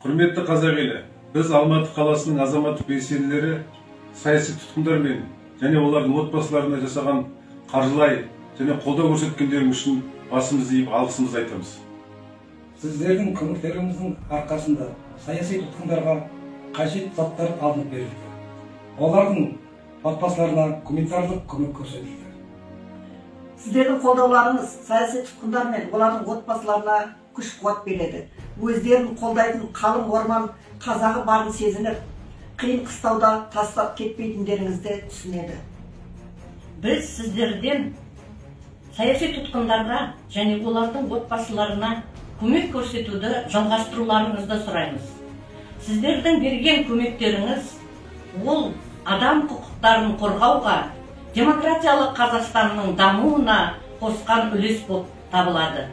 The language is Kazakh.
Құрметті қазақ елі, біз Алматы қаласының азаматтық белсенділері саяси тұтқындар және олардың отбасыларына жасаған қаржылай және қолдау көрсеткендері үшін басымызды иіп алғысымызды айтамыз. Сіздердің көмектеріңіздің арқасында саяси тұтқындарға қажет заттар алынып берілді. Олардың отбасыларына гуманитарлық көмек көрсетілді. Сіздердің қолдауларыңыз саяси тұтқындар мен олардың отбасыларына күш-қуат береді. Өздерін қолдайтын қалың орман қазағы барын сезініп, қиын қыстауда тастап кетпейтіндеріңізді түсінеді. Біз сіздерден саяси тұтқындарға және олардың отбасыларына көмек көрсетуді жалғастыруларыңызды сұраймыз. Сіздердің берген көмектеріңіз ол адам құқықтарын қорғауға, демократиялық Қазақстанның дамуына қосқан үлес болып табылады.